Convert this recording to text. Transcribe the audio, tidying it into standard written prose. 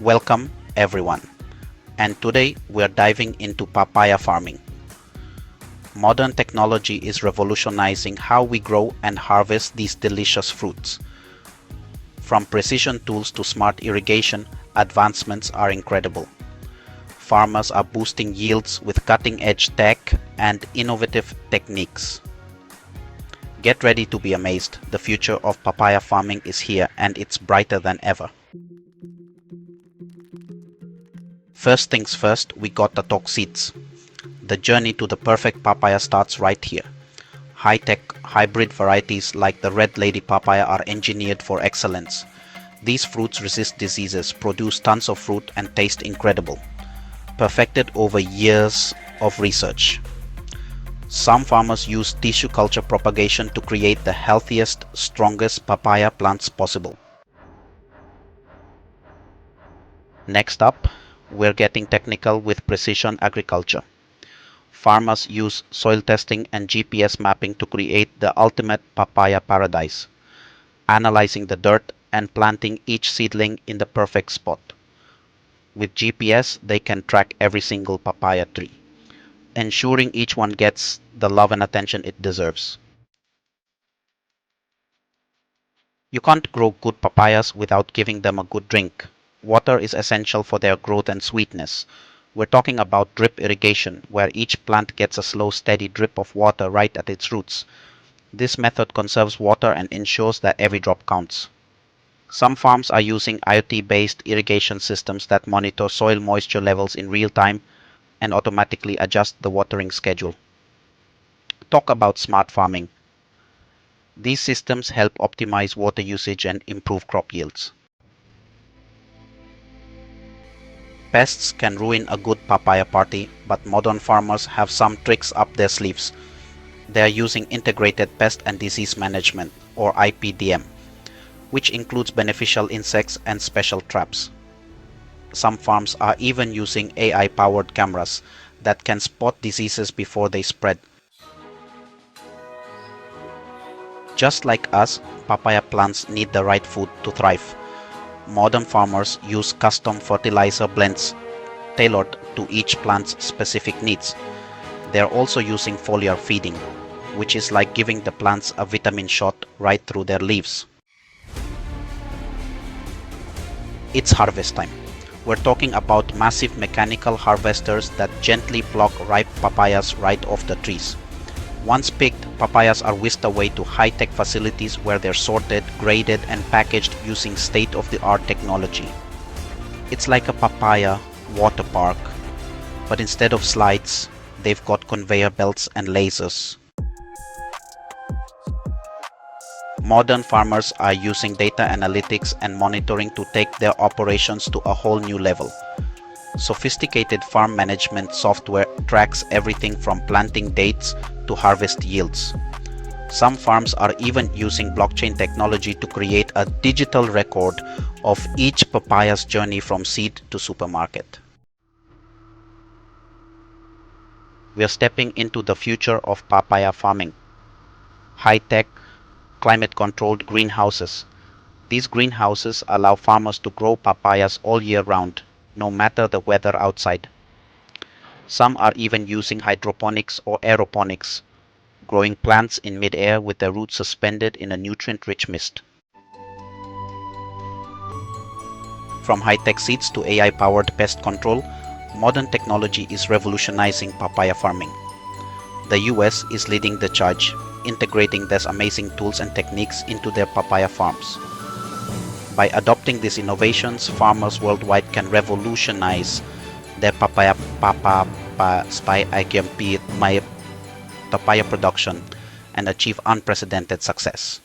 Welcome everyone, and today we are diving into papaya farming. Modern technology is revolutionizing how we grow and harvest these delicious fruits. From precision tools to smart irrigation, advancements are incredible. Farmers are boosting yields with cutting-edge tech and innovative techniques. Get ready to be amazed. The future of papaya farming is here and it's brighter than ever. First things first, we gotta talk seeds. The journey to the perfect papaya starts right here. High-tech hybrid varieties like the Red Lady papaya are engineered for excellence. These fruits resist diseases, produce tons of fruit and taste incredible. Perfected over years of research. Some farmers use tissue culture propagation to create the healthiest, strongest papaya plants possible. Next up, we're getting technical with precision agriculture. Farmers use soil testing and GPS mapping to create the ultimate papaya paradise, analyzing the dirt and planting each seedling in the perfect spot. With GPS, they can track every single papaya tree, ensuring each one gets the love and attention it deserves. You can't grow good papayas without giving them a good drink. Water is essential for their growth and sweetness. We're talking about drip irrigation, where each plant gets a slow, steady drip of water right at its roots. This method conserves water and ensures that every drop counts. Some farms are using IoT-based irrigation systems that monitor soil moisture levels in real time and automatically adjust the watering schedule. Talk about smart farming. These systems help optimize water usage and improve crop yields. Pests can ruin a good papaya party, but modern farmers have some tricks up their sleeves. They are using integrated pest and disease management, or IPDM, which includes beneficial insects and special traps. Some farms are even using AI-powered cameras that can spot diseases before they spread. Just like us, papaya plants need the right food to thrive. Modern farmers use custom fertilizer blends tailored to each plant's specific needs. They are also using foliar feeding, which is like giving the plants a vitamin shot right through their leaves. It's harvest time. We're talking about massive mechanical harvesters that gently pluck ripe papayas right off the trees. Once picked, papayas are whisked away to high-tech facilities where they're sorted, graded, and packaged using state-of-the-art technology. It's like a papaya water park, but instead of slides, they've got conveyor belts and lasers. Modern farmers are using data analytics and monitoring to take their operations to a whole new level. Sophisticated farm management software tracks everything from planting dates to harvest yields. Some farms are even using blockchain technology to create a digital record of each papaya's journey from seed to supermarket. We are stepping into the future of papaya farming. High-tech, climate-controlled greenhouses. These greenhouses allow farmers to grow papayas all year round, no matter the weather outside. Some are even using hydroponics or aeroponics, growing plants in mid-air with their roots suspended in a nutrient-rich mist. From high-tech seeds to AI-powered pest control, modern technology is revolutionizing papaya farming. The US is leading the charge, integrating these amazing tools and techniques into their papaya farms. By adopting these innovations, farmers worldwide can revolutionize their papaya production and achieve unprecedented success.